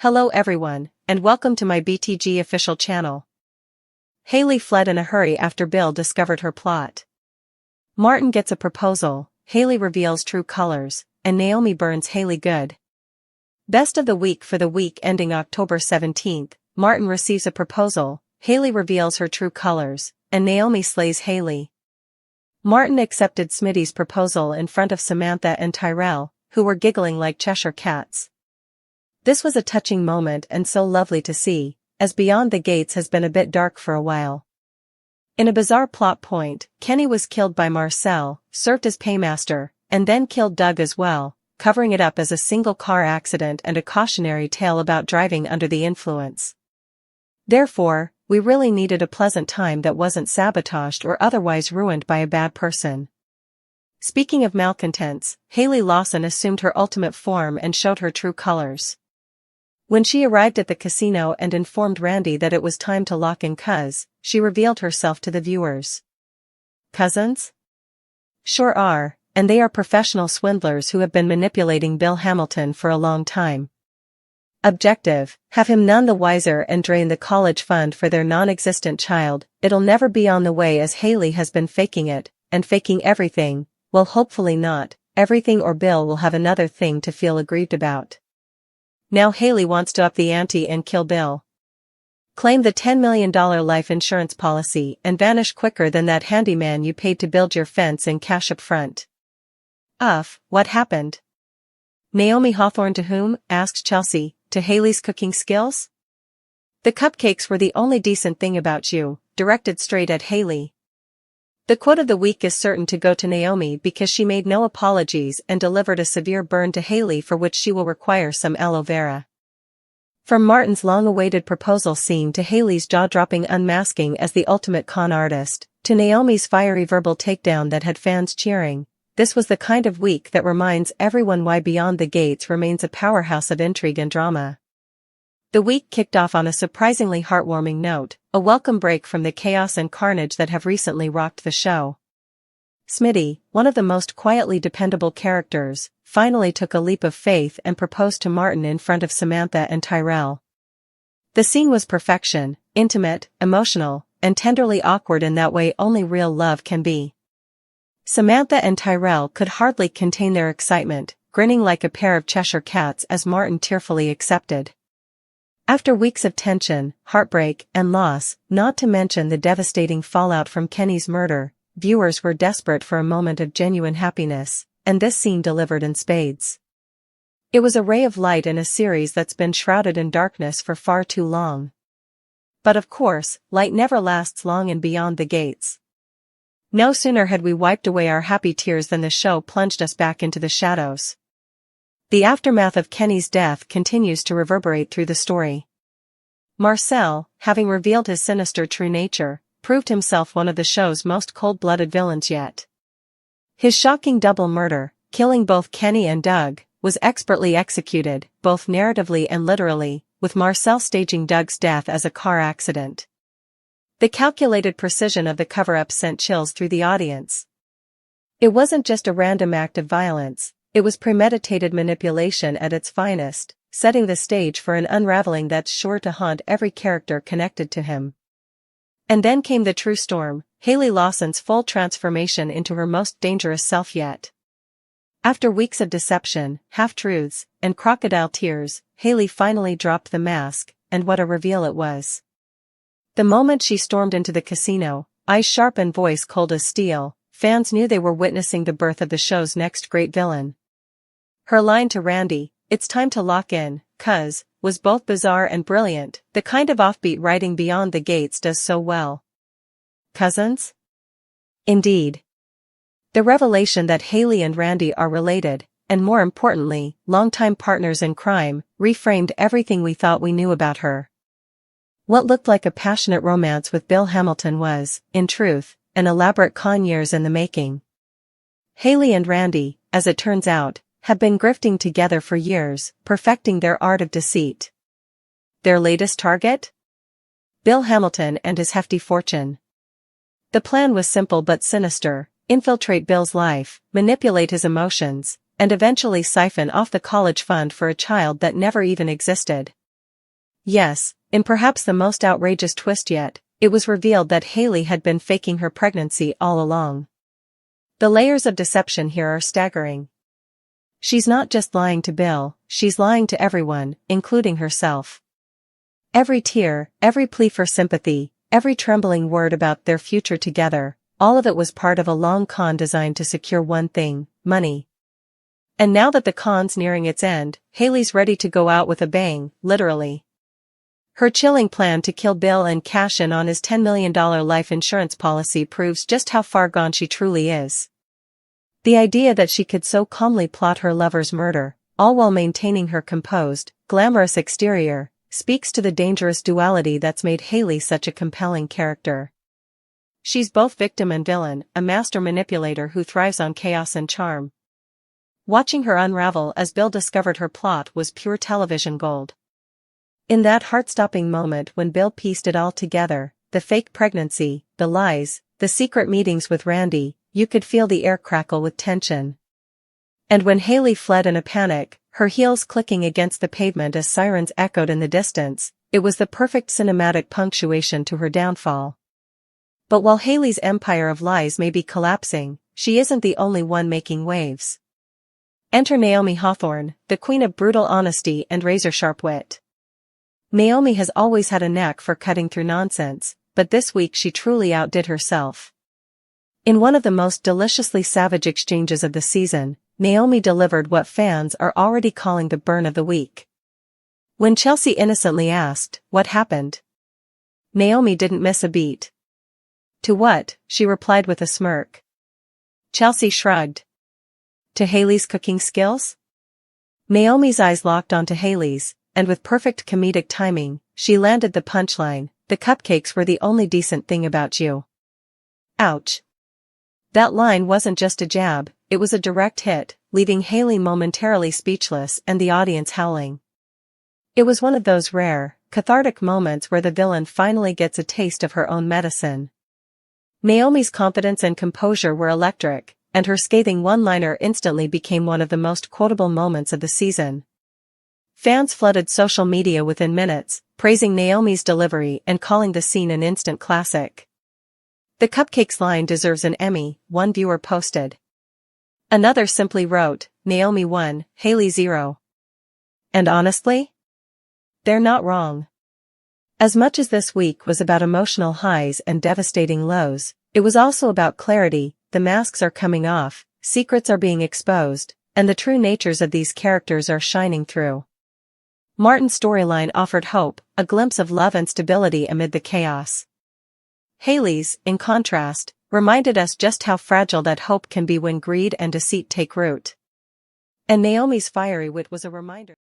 Hello everyone, and welcome to my BTG official channel. Hayley fled in a hurry after Bill discovered her plot. Martin gets a proposal, Hayley reveals true colors, and Naomi burns Hayley good. Best of the week for the week ending October 17th, Martin receives a proposal, Hayley reveals her true colors, and Naomi slays Hayley. Martin accepted Smitty's proposal in front of Samantha and Tyrell, who were giggling like Cheshire cats. This was a touching moment and so lovely to see, as Beyond the Gates has been a bit dark for a while. In a bizarre plot point, Kenny was killed by Marcel, served as paymaster, and then killed Doug as well, covering it up as a single car accident and a cautionary tale about driving under the influence. Therefore, we really needed a pleasant time that wasn't sabotaged or otherwise ruined by a bad person. Speaking of malcontents, Hayley Lawson assumed her ultimate form and showed her true colors. When she arrived at the casino and informed Randy that it was time to lock in Cuz, she revealed herself to the viewers. Cousins? Sure are, and they are professional swindlers who have been manipulating Bill Hamilton for a long time. Objective: have him none the wiser and drain the college fund for their non-existent child. It'll never be on the way as Hayley has been faking it, and faking everything, well hopefully not, everything, or Bill will have another thing to feel aggrieved about. Now Hayley wants to up the ante and kill Bill. Claim the $10 million life insurance policy and vanish quicker than that handyman you paid to build your fence in cash up front. What happened? Naomi Hawthorne to whom? Asked Chelsea. To Hayley's cooking skills? The cupcakes were the only decent thing about you, directed straight at Hayley. The quote of the week is certain to go to Naomi because she made no apologies and delivered a severe burn to Hayley for which she will require some aloe vera. From Martin's long-awaited proposal scene to Hayley's jaw-dropping unmasking as the ultimate con artist, to Naomi's fiery verbal takedown that had fans cheering, this was the kind of week that reminds everyone why Beyond the Gates remains a powerhouse of intrigue and drama. The week kicked off on a surprisingly heartwarming note, a welcome break from the chaos and carnage that have recently rocked the show. Smitty, one of the most quietly dependable characters, finally took a leap of faith and proposed to Martin in front of Samantha and Tyrell. The scene was perfection, intimate, emotional, and tenderly awkward in that way only real love can be. Samantha and Tyrell could hardly contain their excitement, grinning like a pair of Cheshire cats as Martin tearfully accepted. After weeks of tension, heartbreak, and loss, not to mention the devastating fallout from Kenny's murder, viewers were desperate for a moment of genuine happiness, and this scene delivered in spades. It was a ray of light in a series that's been shrouded in darkness for far too long. But of course, light never lasts long in Beyond the Gates. No sooner had we wiped away our happy tears than the show plunged us back into the shadows. The aftermath of Kenny's death continues to reverberate through the story. Marcel, having revealed his sinister true nature, proved himself one of the show's most cold-blooded villains yet. His shocking double murder, killing both Kenny and Doug, was expertly executed, both narratively and literally, with Marcel staging Doug's death as a car accident. The calculated precision of the cover-up sent chills through the audience. It wasn't just a random act of violence. It was premeditated manipulation at its finest, setting the stage for an unraveling that's sure to haunt every character connected to him. And then came the true storm, Hayley Lawson's full transformation into her most dangerous self yet. After weeks of deception, half-truths, and crocodile tears, Hayley finally dropped the mask, and what a reveal it was. The moment she stormed into the casino, eyes sharp and voice cold as steel, fans knew they were witnessing the birth of the show's next great villain. Her line to Randy, "It's time to lock in, cuz," was both bizarre and brilliant, the kind of offbeat writing Beyond the Gates does so well. Cousins? Indeed. The revelation that Hayley and Randy are related, and more importantly, longtime partners in crime, reframed everything we thought we knew about her. What looked like a passionate romance with Bill Hamilton was, in truth, an elaborate con years in the making. Hayley and Randy, as it turns out, have been grifting together for years, perfecting their art of deceit. Their latest target? Bill Hamilton and his hefty fortune. The plan was simple but sinister: infiltrate Bill's life, manipulate his emotions, and eventually siphon off the college fund for a child that never even existed. Yes, in perhaps the most outrageous twist yet, it was revealed that Hayley had been faking her pregnancy all along. The layers of deception here are staggering. She's not just lying to Bill, she's lying to everyone, including herself. Every tear, every plea for sympathy, every trembling word about their future together, all of it was part of a long con designed to secure one thing: money. And now that the con's nearing its end, Hayley's ready to go out with a bang, literally. Her chilling plan to kill Bill and cash in on his $10 million life insurance policy proves just how far gone she truly is. The idea that she could so calmly plot her lover's murder, all while maintaining her composed, glamorous exterior, speaks to the dangerous duality that's made Hayley such a compelling character. She's both victim and villain, a master manipulator who thrives on chaos and charm. Watching her unravel as Bill discovered her plot was pure television gold. In that heart-stopping moment when Bill pieced it all together, the fake pregnancy, the lies, the secret meetings with Randy, you could feel the air crackle with tension. And when Hayley fled in a panic, her heels clicking against the pavement as sirens echoed in the distance, it was the perfect cinematic punctuation to her downfall. But while Hayley's empire of lies may be collapsing, she isn't the only one making waves. Enter Naomi Hawthorne, the queen of brutal honesty and razor-sharp wit. Naomi has always had a knack for cutting through nonsense, but this week she truly outdid herself. In one of the most deliciously savage exchanges of the season, Naomi delivered what fans are already calling the burn of the week. When Chelsea innocently asked, "What happened?" Naomi didn't miss a beat. "To what?" she replied with a smirk. Chelsea shrugged. "To Hayley's cooking skills?" Naomi's eyes locked onto Hayley's, and with perfect comedic timing, she landed the punchline: "The cupcakes were the only decent thing about you." Ouch. That line wasn't just a jab, it was a direct hit, leaving Hayley momentarily speechless and the audience howling. It was one of those rare, cathartic moments where the villain finally gets a taste of her own medicine. Naomi's confidence and composure were electric, and her scathing one-liner instantly became one of the most quotable moments of the season. Fans flooded social media within minutes, praising Naomi's delivery and calling the scene an instant classic. "The cupcakes line deserves an Emmy," one viewer posted. Another simply wrote, "Naomi 1, Hayley 0. And honestly? They're not wrong. As much as this week was about emotional highs and devastating lows, it was also about clarity. The masks are coming off, secrets are being exposed, and the true natures of these characters are shining through. Martin's storyline offered hope, a glimpse of love and stability amid the chaos. Hayley's, in contrast, reminded us just how fragile that hope can be when greed and deceit take root. And Naomi's fiery wit was a reminder.